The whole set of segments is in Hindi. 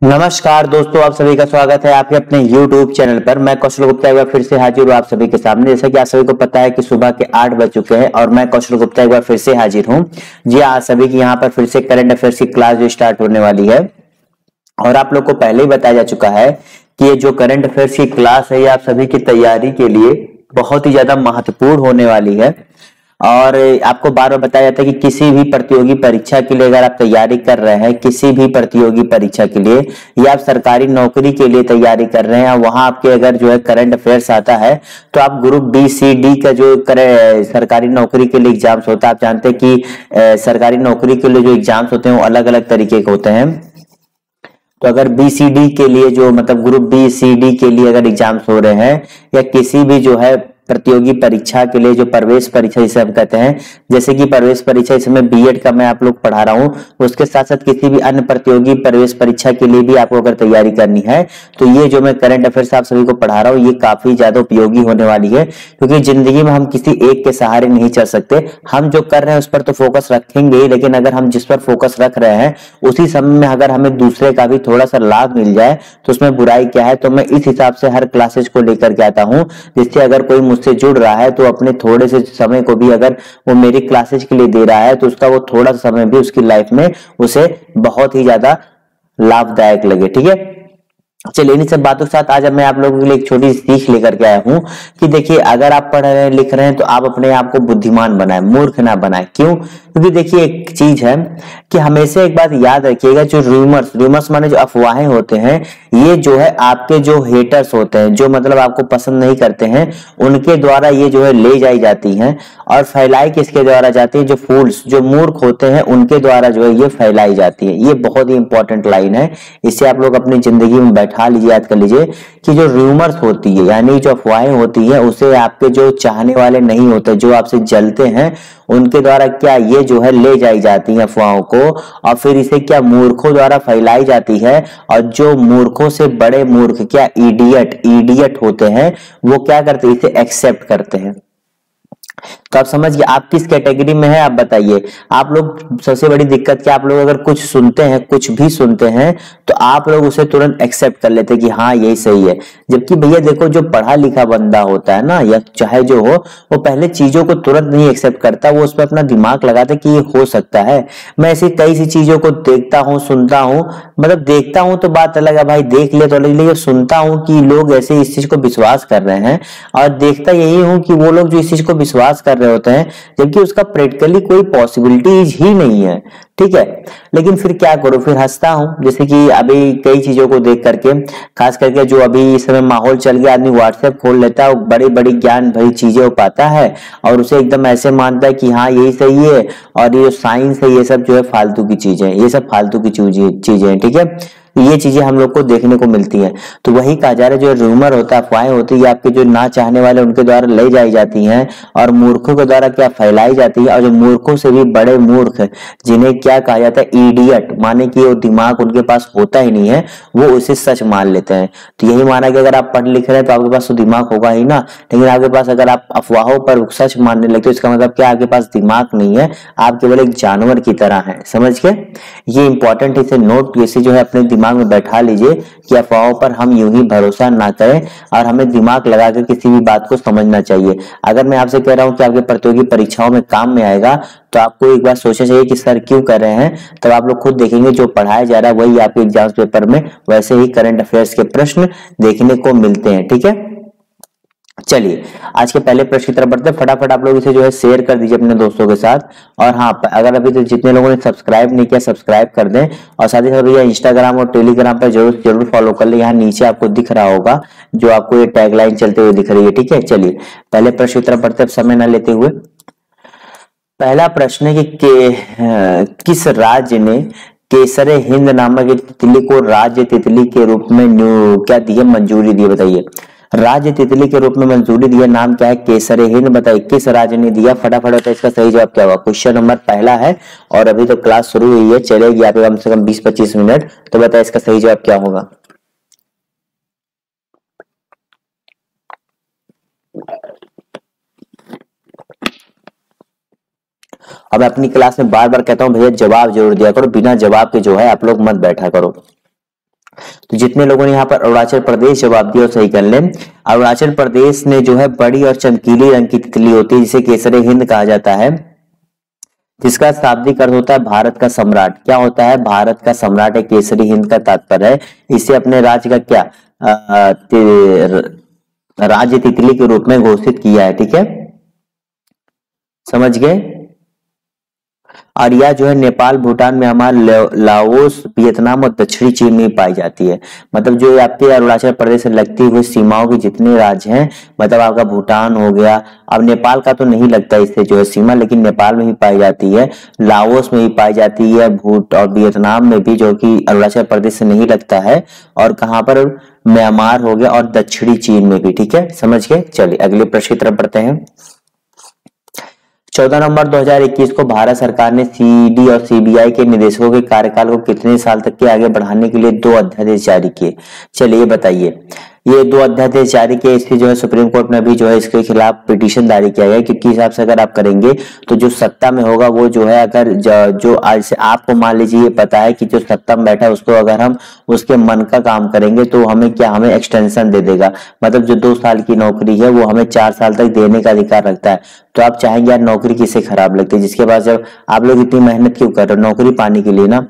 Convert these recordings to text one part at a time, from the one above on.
नमस्कार दोस्तों, आप सभी का स्वागत है आपके अपने YouTube चैनल पर। मैं कौशल गुप्ता एक बार फिर से हाजिर हूँ आप सभी के सामने। जैसा कि आप सभी को पता है कि सुबह के 8 बज चुके हैं और मैं कौशल गुप्ता एक बार फिर से हाजिर हूँ। जी हाँ, सभी की यहाँ पर फिर से करंट अफेयर्स की क्लास जो स्टार्ट होने वाली है और आप लोग को पहले ही बताया जा चुका है कि ये जो करंट अफेयर्स की क्लास है ये आप सभी की तैयारी के लिए बहुत ही ज्यादा महत्वपूर्ण होने वाली है। और आपको बार बार बताया जाता है कि किसी भी प्रतियोगी परीक्षा के लिए अगर आप तैयारी कर रहे हैं, किसी भी प्रतियोगी परीक्षा के लिए या आप सरकारी नौकरी के लिए तैयारी कर रहे हैं, वहां आपके अगर जो है करंट अफेयर्स आता है तो आप ग्रुप बी सी डी का जो सरकारी नौकरी के लिए एग्जाम्स होता है, आप जानते हैं कि सरकारी नौकरी के लिए जो एग्जाम्स होते हैं वो अलग अलग तरीके के होते हैं। तो अगर बी सी डी के लिए जो मतलब ग्रुप बी सी डी के लिए अगर एग्जाम्स हो रहे हैं या किसी भी जो है प्रतियोगी परीक्षा के लिए जो प्रवेश परीक्षा जिसे हम कहते हैं, जैसे कि प्रवेश परीक्षा इस समय बीएड का मैं आप लोग पढ़ा रहा हूँ, उसके साथ साथ किसी भी अन्य प्रतियोगी प्रवेश परीक्षा के लिए भी आपको अगर तैयारी करनी है तो ये जो मैं करंट अफेयर्स आप सभी को पढ़ा रहा हूँ ये काफी ज्यादा उपयोगी होने वाली है। क्योंकि जिंदगी में हम किसी एक के सहारे नहीं चल सकते, हम जो कर रहे हैं उस पर तो फोकस रखेंगे ही, लेकिन अगर हम जिस पर फोकस रख रहे हैं उसी समय में अगर हमें दूसरे का भी थोड़ा सा लाभ मिल जाए तो उसमें बुराई क्या है। तो मैं इस हिसाब से हर क्लासेस को लेकर के आता हूँ, जिससे अगर कोई मुझसे जुड़ रहा है तो अपने थोड़े से समय को भी अगर वो मेरी क्लासेस के लिए दे रहा है तो उसका वो थोड़ा सा समय भी उसकी लाइफ में उसे बहुत ही ज्यादा लाभदायक लगे। ठीक है, चलिए इन सब बातों के साथ आज मैं आप लोगों के लिए एक छोटी सी सीख लेकर के आया हूं कि देखिए, अगर आप पढ़ रहे हैं लिख रहे हैं तो आप अपने आप को बुद्धिमान बनाएं, मूर्ख ना बनाएं। क्यों? क्योंकि देखिए एक चीज है कि हमेशा एक बात याद रखिएगा, जो रूमर्स माने जो अफवाहें होते हैं, ये जो है आपके जो हेटर्स होते हैं, जो मतलब आपको पसंद नहीं करते हैं, उनके द्वारा ये जो है ले जाई जाती हैं। और फैलाई किसके द्वारा जाती है? जो फूल्स, जो मूर्ख होते हैं, उनके द्वारा जो है ये फैलाई जाती है। ये बहुत ही इंपॉर्टेंट लाइन है, इससे आप लोग अपनी जिंदगी में बैठा लीजिए, याद कर लीजिए कि जो रूमर्स होती है यानी जो अफवाहें होती है उसे आपके जो चाहने वाले नहीं होते, जो आपसे जलते हैं, उनके द्वारा क्या ये जो है ले जाई जाती है अफवाहों को, और फिर इसे क्या मूर्खों द्वारा फैलाई जाती है। और जो मूर्खों से बड़े मूर्ख क्या इडियट होते हैं, वो क्या करते हैं? इसे एक्सेप्ट करते हैं। तो आप समझिए आप किस कैटेगरी में है, आप बताइए। आप लोग सबसे बड़ी दिक्कत क्या, आप लोग अगर कुछ सुनते हैं, कुछ भी सुनते हैं, तो आप लोग उसे तुरंत एक्सेप्ट कर लेते हैं कि हाँ यही सही है। जबकि भैया देखो, जो पढ़ा लिखा बंदा होता है ना, या चाहे जो हो, वो पहले चीजों को तुरंत नहीं एक्सेप्ट करता, वो उस पर अपना दिमाग लगाता है कि ये हो सकता है। मैं ऐसी कई सी चीजों को देखता हूँ, सुनता हूँ, मतलब देखता हूँ तो बात अलग है भाई, देख ले तो अलग, लेकिन सुनता हूँ कि लोग ऐसे इस चीज को विश्वास कर रहे हैं, और देखता यही हूँ कि वो लोग जो इस चीज को विश्वास कर रहे होते हैं जबकि उसका प्रैक्टिकली कोई पॉसिबिलिटीज ही नहीं है। ठीक है, लेकिन फिर क्या करो, फिर हंसता हूं। जैसे कि अभी कई चीजों को देख करके, खास करके जो अभी इस समय माहौल चल गया, आदमी व्हाट्सएप खोल लेता है, बड़ी बड़ी ज्ञान भरी चीजें हो पाता है और उसे एकदम ऐसे मानता है कि हाँ यही सही है, और ये जो साइंस है ये सब जो है फालतू की चीजें, ये सब फालतू की चीजें हैं। ठीक है, ये चीजें हम लोग को देखने को मिलती हैं। तो वही कहा जा रहा है, जो रूमर होता है, अफवाहें होती है, आपके जो ना चाहने वाले उनके द्वारा ले जाई जाती हैं और मूर्खों के द्वारा क्या फैलाई जाती है। और जो मूर्खों से भी बड़े मूर्ख, जिन्हें क्या कहा जाता है? इडियट, माने कि वो दिमाग उनके पास होता ही नहीं है, वो उसे सच मान लेते हैं। तो यही माना कि अगर आप पढ़ लिख रहे हैं तो आपके पास तो दिमाग होगा ही ना, लेकिन आपके पास अगर आप अफवाहों पर सच मानने लगते हो, इसका मतलब क्या? आपके पास दिमाग नहीं है, आप केवल एक जानवर की तरह हैं। समझ गए? ये इंपॉर्टेंट, इसे नोट इसे जो है अपने दिमाग में बैठा लीजिए कि अफवाहों पर हम यूं ही भरोसा ना करें और हमें दिमाग लगाकर किसी भी बात को समझना चाहिए। अगर मैं आपसे कह रहा हूं कि आपके प्रतियोगी परीक्षाओं में काम में आएगा तो आपको एक बार सोचना चाहिए कि सर क्यों कर रहे हैं। तब आप लोग खुद देखेंगे जो पढ़ाया जा रहा है वही आपके एग्जाम पेपर में वैसे ही करंट अफेयर्स के प्रश्न देखने को मिलते हैं। ठीक है, चलिए आज के पहले प्रश्न की तरफ बढ़ते हैं। फटाफट आप लोग इसे जो है शेयर कर दीजिए अपने दोस्तों के साथ। और हाँ, अगर अभी तो जितने लोगों ने सब्सक्राइब नहीं किया सब्सक्राइब कर दें, और साथ ही साथ भैया इंस्टाग्राम और टेलीग्राम पर जरूर जरूर फॉलो कर ले। यहाँ नीचे आपको दिख रहा होगा जो आपको ये टैगलाइन चलते हुए दिख रही है। ठीक है, चलिए पहले प्रश्न की तरफ बढ़ते हैं समय न लेते हुए। पहला प्रश्न है कि किस राज्य ने केसरे हिंद नामक एक तितली को राज्य तितली के रूप में क्या दी है? मंजूरी दी है। बताइए, राज्य तितली के रूप में मंजूरी दिया, नाम क्या है? केसरे हिंद। बताइए किस राज्य ने दिया? फटाफट बताइए इसका सही जवाब क्या होगा। क्वेश्चन नंबर पहला है और अभी तो क्लास शुरू हुई है, चलेगी यहाँ पे कम से कम 20-25 मिनट। तो बताइए इसका सही जवाब क्या होगा। अब मैं अपनी क्लास में बार बार कहता हूं भैया जवाब जरूर दिया करो, बिना जवाब के जो है आप लोग मत बैठा करो। तो जितने लोगों ने यहाँ पर अरुणाचल प्रदेश जवाब दिया सही कर लें। अरुणाचल प्रदेश ने जो है बड़ी और चमकीली रंग की तितली होती है जिसे केसरे हिंद कहा जाता है, जिसका शाब्दिक अर्थ होता है भारत का सम्राट। क्या होता है? भारत का सम्राट है, केसरी हिंद का तात्पर्य है। इसे अपने राज्य का क्या राज्य तितली के रूप में घोषित किया है। ठीक है, समझ गए। और यह जो है Nepal, Bhutan, Myanmar, Laos, Vietnam और दक्षिणी चीन में पाई जाती है। मतलब जो आपके अरुणाचल प्रदेश से लगती हुई सीमाओं के जितने राज्य हैं, मतलब आपका भूटान हो गया, अब नेपाल का तो नहीं लगता इससे जो है सीमा, लेकिन नेपाल में भी पाई जाती है, लाओस में भी पाई जाती है, और वियतनाम में भी, जो कि अरुणाचल प्रदेश से नहीं लगता है, और कहाँ पर? म्यांमार हो गया और दक्षिणी चीन में भी। ठीक है, समझ गए। चलिए अगले प्रश्न की तरफ बढ़ते हैं। 14 नवंबर 2021 को भारत सरकार ने सीडी और सीबीआई के निदेशकों के कार्यकाल को कितने साल तक के आगे बढ़ाने के लिए 2 अध्यादेश जारी किए? चलिए ये बताइए। ये 2 अध्यादेश जारी किए, इसकी जो है सुप्रीम कोर्ट में भी जो है इसके खिलाफ पिटीशन दायर किया गया, क्योंकि हिसाब से अगर आप करेंगे तो जो सत्ता में होगा वो जो है, अगर जो आज से आपको मान लीजिए ये पता है कि जो सत्ता में बैठा है उसको अगर हम उसके मन का काम करेंगे तो हमें क्या, हमें एक्सटेंशन दे देगा। मतलब जो 2 साल की नौकरी है वो हमें 4 साल तक देने का अधिकार रखता है। तो आप चाहेंगे यार नौकरी किसे खराब लगती है, जिसके पास, जब आप लोग इतनी मेहनत क्यों कर रहे हो नौकरी पाने के लिए ना,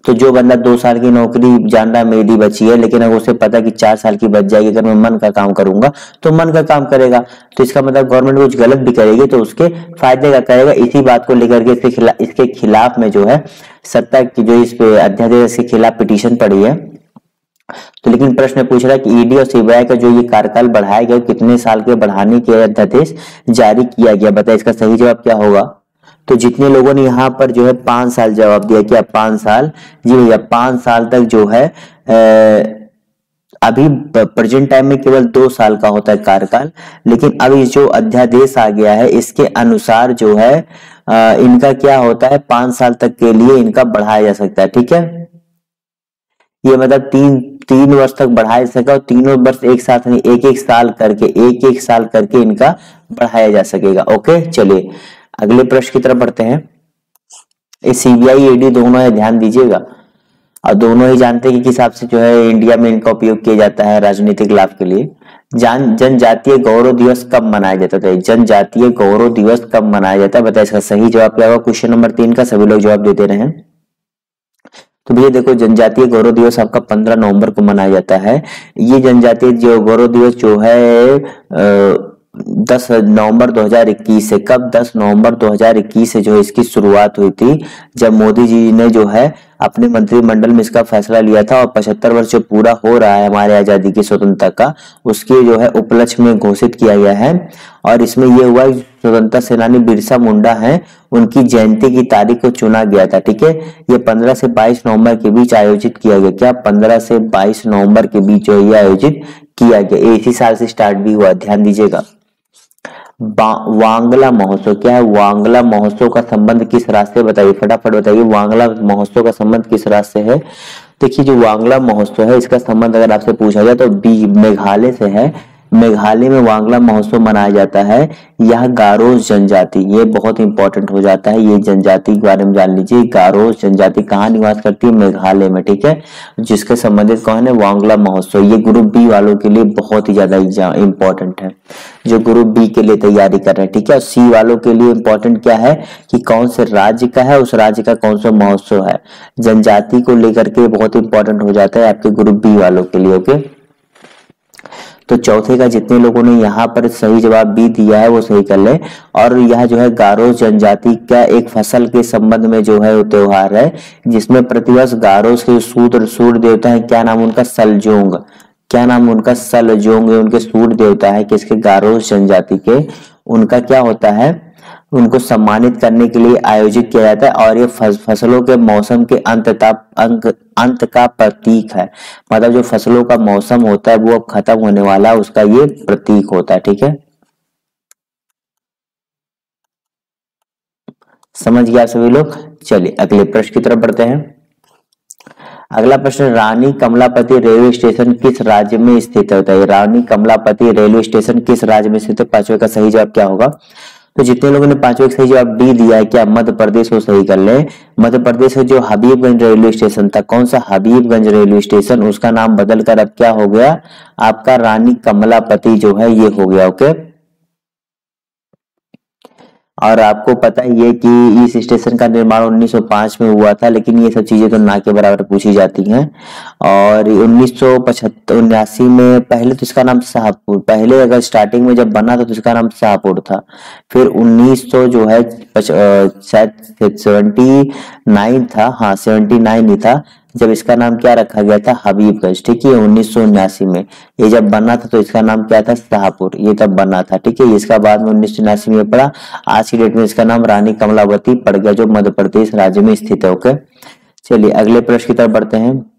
तो जो बंदा 2 साल की नौकरी जान रहा मेरी बची है, लेकिन अगर उसे पता कि 4 साल की बच जाएगी, अगर मैं मन का काम करूंगा तो मन का काम करेगा। तो इसका मतलब गवर्नमेंट कुछ गलत भी करेगी तो उसके फायदे का करेगा। इसी बात को लेकर के इसके खिलाफ में जो है सत्ता की जो इस पे अध्यादेश के खिलाफ पिटीशन पड़ी है। तो लेकिन प्रश्न पूछ रहा है कि ईडी और सीबीआई का जो ये कार्यकाल बढ़ाया गया कितने साल के बढ़ाने के अध्यादेश जारी किया गया? बताइए इसका सही जवाब क्या होगा। तो जितने लोगों ने यहाँ पर जो है 5 साल जवाब दिया, क्या 5 साल? जी भैया 5 साल तक जो है अभी प्रेजेंट टाइम में केवल 2 साल का होता है कार्यकाल, लेकिन अभी जो अध्यादेश आ गया है इसके अनुसार जो है इनका क्या होता है, 5 साल तक के लिए इनका बढ़ाया जा सकता है। ठीक है, ये मतलब 3 वर्ष तक बढ़ाया जा सकेगा, और तीनों वर्ष एक साथ नहीं, एक एक साल करके इनका बढ़ाया जा सकेगा। ओके, चलिए अगले प्रश्न की तरफ बढ़ते हैं। सीबीआई ईडी दोनों है, ध्यान दीजिएगा, और दोनों ही जानते हैं कि किस हिसाब से जो है इंडिया में इनका उपयोग किया जाता है राजनीतिक लाभ के लिए। जनजातीय गौरव दिवस कब मनाया जाता है? जनजातीय गौरव दिवस कब मनाया जाता है? बताइए इसका सही जवाब क्या होगा। क्वेश्चन नंबर 3 का सभी लोग जवाब देते रहे हैं। तो भैया देखो, जनजातीय गौरव दिवस आपका 15 नवंबर को मनाया जाता है। ये जनजातीय जो गौरव दिवस जो है 10 नवंबर 2021 से, कब? 10 नवंबर 2021 से जो है इसकी शुरुआत हुई थी, जब मोदी जी ने जो है अपने मंत्रिमंडल में इसका फैसला लिया था, और 75 वर्ष जो पूरा हो रहा है हमारे आजादी की, स्वतंत्रता का, उसके जो है उपलक्ष्य में घोषित किया गया है। और इसमें यह हुआ स्वतंत्रता सेनानी बिरसा मुंडा है, उनकी जयंती की तारीख को चुना गया था। ठीक है, ये 15 से 22 नवंबर के बीच आयोजित किया गया। क्या? 15 से 22 नवंबर के बीच जो है आयोजित किया गया। इसी साल से स्टार्ट भी हुआ, ध्यान दीजिएगा। वांगला महोत्सव क्या है? वांगला महोत्सव का संबंध किस राज्य से? बताइए, फटाफट बताइए, वांगला महोत्सव का संबंध किस राज्य से है? देखिए, जो वांगला महोत्सव है इसका संबंध अगर आपसे पूछा जाए तो मेघालय से है। मेघालय में वांगला महोत्सव मनाया जाता है। यह गारोस जनजाति, ये बहुत इंपॉर्टेंट हो जाता है, ये जनजाति के बारे में जान लीजिए। गारोस जनजाति कहाँ निवास करती है? मेघालय में। ठीक है, जिसके संबंधित कौन है? वांगला महोत्सव। ये ग्रुप बी वालों के लिए बहुत ही ज्यादा इंपॉर्टेंट है, जो ग्रुप बी के लिए तैयारी कर रहे हैं। ठीक है, और सी वालों के लिए इंपॉर्टेंट क्या है कि कौन से राज्य का है, उस राज्य का कौन सा महोत्सव है। जनजाति को लेकर के बहुत इंपॉर्टेंट हो जाता है आपके ग्रुप बी वालों के लिए। ओके, तो चौथे का जितने लोगों ने यहाँ पर सही जवाब बी दिया है वो सही कर ले। और यह जो है गारो जनजाति का एक फसल के संबंध में जो है त्योहार है, जिसमें प्रतिवर्ष गारोस के सूर्य देवता है, क्या नाम उनका? सलजोंग। क्या नाम उनका? सलजोंग। उनके सूर्य देवता है किसके? गारोस जनजाति के। उनका क्या होता है? उनको सम्मानित करने के लिए आयोजित किया जाता है, और ये फसलों के मौसम के अंत का प्रतीक है। मतलब जो फसलों का मौसम होता है वो अब खत्म होने वाला है, उसका ये प्रतीक होता है। ठीक है, समझ गया सभी लोग। चलिए अगले प्रश्न की तरफ बढ़ते हैं। अगला प्रश्न, रानी कमलापति रेलवे स्टेशन किस राज्य में स्थित है? रानी कमलापति रेलवे स्टेशन किस राज्य में स्थित है? 5वें का सही जवाब क्या होगा? तो जितने लोगों ने पांचों एक सही जवाब डी दिया है, क्या मध्य प्रदेश, वो सही कर ले। मध्य प्रदेश में जो हबीबगंज रेलवे स्टेशन था, कौन सा हबीबगंज रेलवे स्टेशन, उसका नाम बदलकर अब क्या हो गया, आपका रानी कमलापति जो है ये हो गया। ओके, और आपको पता ही है कि इस स्टेशन का निर्माण 1905 में हुआ था, लेकिन ये सब चीजें तो ना के बराबर पूछी जाती हैं। और 1979 में पहले तो इसका नाम शाहपुर, पहले अगर स्टार्टिंग में जब बना था तो इसका नाम शाहपुर था। फिर 1900 जो है शायद 79 था, हाँ 79 ही था, जब इसका नाम क्या रखा गया था, हबीबगंज। ठीक है, 1979 में ये जब बना था तो इसका नाम क्या था, शाहपुर, ये तब बना था। ठीक है, इसका बाद में 1979 में पड़ा। आज की डेट में इसका नाम रानी कमलावती पड़ गया, जो मध्य प्रदेश राज्य में स्थित है। ओके, चलिए अगले प्रश्न की तरफ बढ़ते हैं।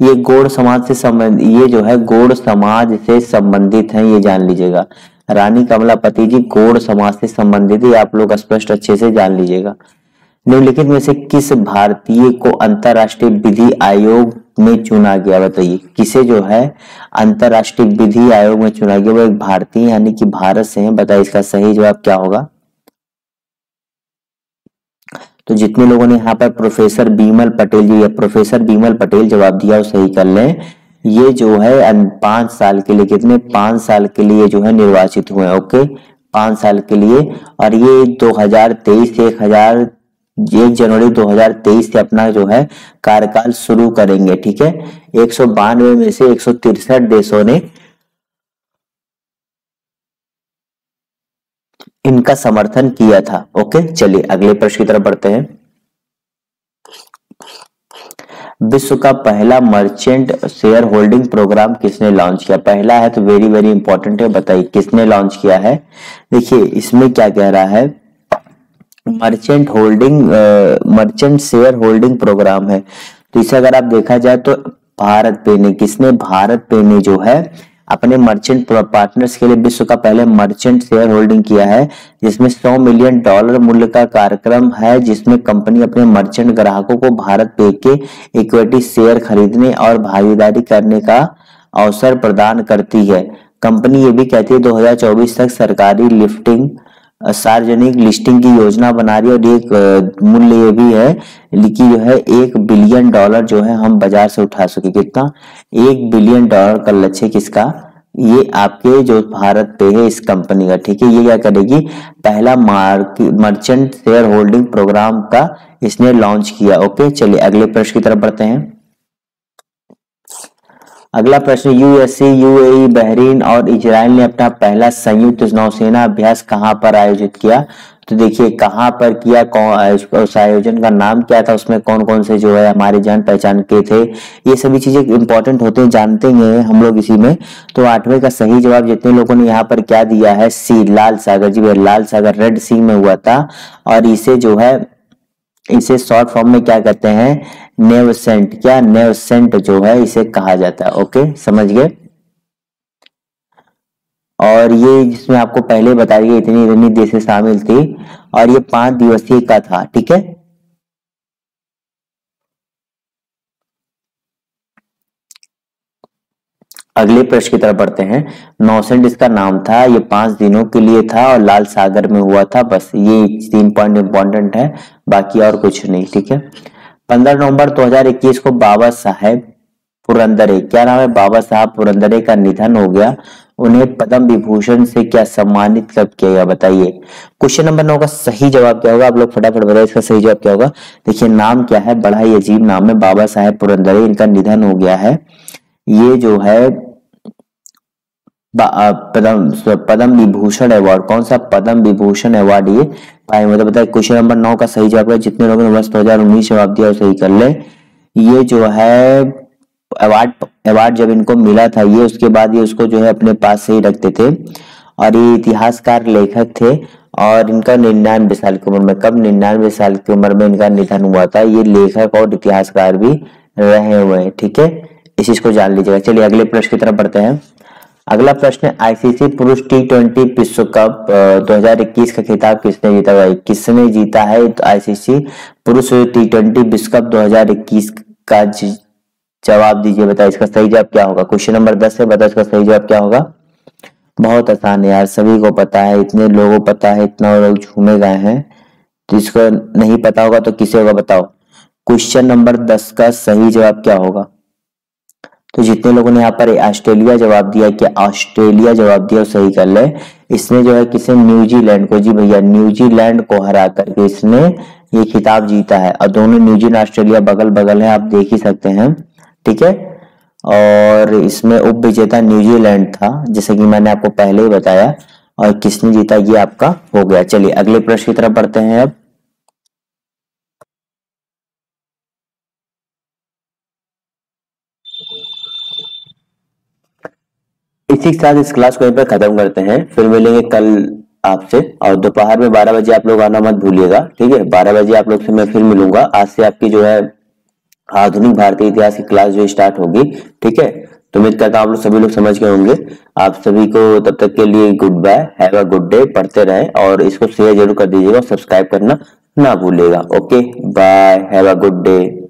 ये गौड़ समाज से संबंध, ये जो है गौड़ समाज से संबंधित है, ये जान लीजिएगा। रानी कमलापति जी गौड़ समाज से संबंधित है, आप लोग स्पष्ट अच्छे से जान लीजिएगा। निम्नलिखित में से किस भारतीय को अंतरराष्ट्रीय विधि आयोग में चुना गया, बताइए किसे जो है अंतरराष्ट्रीय विधि आयोग में चुना गया, वो एक भारतीय यानी कि भारत से है। बताइए इसका सही जवाब क्या होगा। तो जितने लोगों ने यहाँ पर प्रोफेसर बीमल पटेल जी या प्रोफेसर बीमल पटेल जवाब दिया वो सही कर लें। ये जो है 5 साल के लिए, कितने 5 साल के लिए जो है निर्वाचित हुए। ओके, 5 साल के लिए, और ये 2023 से 1 जनवरी 2023 से अपना जो है कार्यकाल शुरू करेंगे। ठीक है, 192 में से 163 देशों ने इनका समर्थन किया था। ओके, चलिए अगले प्रश्न की तरफ बढ़ते हैं। विश्व का पहला मर्चेंट शेयर होल्डिंग प्रोग्राम किसने लॉन्च किया, पहला है तो वेरी वेरी इंपॉर्टेंट है, बताइए किसने लॉन्च किया है। देखिए इसमें क्या कह रहा है, मर्चेंट शेयर होल्डिंग प्रोग्राम है, तो इसे अगर आप देखा जाए तो भारत पे ने, किसने, भारत पे ने जो है अपने मर्चेंट पार्टनर्स के लिए विश्व का पहले मर्चेंट शेयर होल्डिंग किया है, जिसमें $100 मिलियन मूल्य का कार्यक्रम है, जिसमें कंपनी अपने मर्चेंट ग्राहकों को भारत पे के इक्विटी शेयर खरीदने और भागीदारी करने का अवसर प्रदान करती है। कंपनी ये भी कहती है 2024 तक सरकारी लिफ्टिंग, सार्वजनिक लिस्टिंग की योजना बना रही है, और एक मूल्य ये भी है कि जो है $1 बिलियन जो है हम बाजार से उठा सके। कितना, $1 बिलियन का लक्ष्य किसका, ये आपके जो भारत पे है इस कंपनी का। ठीक है, ये क्या करेगी, पहला मर्चेंट शेयर होल्डिंग प्रोग्राम का इसने लॉन्च किया। ओके, चलिए अगले प्रश्न की तरफ बढ़ते हैं। अगला प्रश्न, यूएसए, यूएई, बहरीन और इजराइल ने अपना पहला संयुक्त नौसेना अभ्यास कहां पर आयोजित किया। तो देखिए कहां पर किया, उस आयोजन का नाम क्या था, उसमें कौन कौन से जो है हमारे जान पहचान के थे, ये सभी चीजें इंपॉर्टेंट होते हैं, जानते हैं हम लोग इसी में। तो 8वें का सही जवाब जितने लोगों ने यहाँ पर क्या दिया है, सी, लाल सागर। जी लाल सागर रेड सी में हुआ था, और इसे जो है इसे शॉर्ट फॉर्म में क्या कहते हैं, नेवसेंट, क्या नेवसेंट जो है इसे कहा जाता है। ओके, समझ गए। और ये जिसमें आपको पहले बता दिया इतनी इतनी देशें शामिल थी, और ये 5 दिवसीय का था। ठीक है, अगले प्रश्न की तरफ बढ़ते हैं। नौसेंट इसका नाम था, ये 5 दिनों के लिए था और लाल सागर में हुआ था। बस ये 3 पॉइंट इंपॉर्टेंट है, बाकी और कुछ नहीं। ठीक है, 15 नवंबर 2021 को बाबा साहेब पुरंदरे, क्या नाम है, बाबा साहब पुरंदरे का निधन हो गया। उन्हें पद्म विभूषण से क्या सम्मानित कब किया गया, बताइए। क्वेश्चन नंबर 9 का सही जवाब क्या होगा, आप लोग फटाफट बताइए इसका सही जवाब क्या होगा। देखिए नाम क्या है, बड़ा ही अजीब नाम है, बाबा साहेब पुरंदरे, इनका निधन हो गया है। ये जो है पद्म विभूषण अवार्ड, कौन सा पद्म विभूषण अवार्ड ये पाए, मतलब बताए। क्वेश्चन नंबर 9 का सही जवाब है, जितने लोगों ने वर्ष 2019 जवाब दिया सही कर ले। ये जो है अवार्ड जब इनको मिला था ये, उसके बाद ये उसको जो है अपने पास से ही रखते थे, और ये इतिहासकार लेखक थे, और इनका 99 साल की उम्र में, कब 99 साल की उम्र में इनका निधन हुआ था। ये लेखक और इतिहासकार भी रहे हुए हैं। ठीक है, इस चीज को जान लीजिएगा। चलिए अगले प्रश्न की तरफ बढ़ते हैं। अगला प्रश्न है, आईसीसी पुरुष T20 विश्व कप 2021 का खिताब किसने जीता है, किसने जीता है तो आईसीसी पुरुष T20 विश्व कप 2021 का जवाब दीजिए, बताइए इसका सही जवाब क्या होगा। क्वेश्चन नंबर 10 है, बताओ इसका सही जवाब क्या होगा। बहुत आसान है यार, सभी को पता है, इतने लोगों को पता है, इतना लोग झूमे गए हैं, तो इसको नहीं पता होगा तो किसे होगा बताओ। क्वेश्चन नंबर 10 का सही जवाब क्या होगा? तो जितने लोगों ने यहाँ पर ऑस्ट्रेलिया जवाब दिया, कि ऑस्ट्रेलिया जवाब दिया, सही कर ले। इसने जो है किसे, न्यूजीलैंड को, जी भैया न्यूजीलैंड को हरा करके इसने ये खिताब जीता है। और दोनों न्यूजीलैंड ऑस्ट्रेलिया बगल बगल है, आप देख ही सकते हैं, ठीक है। और इसमें उप विजेता न्यूजीलैंड था, जैसे कि मैंने आपको पहले ही बताया। और किसने जीता, ये आपका हो गया। चलिए अगले प्रश्न की तरफ बढ़ते हैं अब। इसी के साथ इस क्लास को यहीं पर खत्म करते हैं, फिर मिलेंगे कल आपसे। और दोपहर में 12 बजे आप लोग आना मत भूलिएगा, ठीक है। 12 बजे आप लोग से मैं फिर मिलूंगा। आज से आपकी जो है आधुनिक भारतीय इतिहास की क्लास जो स्टार्ट होगी, ठीक है। तो उम्मीद करता हूँ आप लोग सभी लोग समझ गए होंगे। आप सभी को तब तक के लिए good bye, have a good day. पढ़ते रहें और इसको शेयर जरूर कर दीजिएगा, सब्सक्राइब करना ना भूलिएगा। Okay bye, have a good day.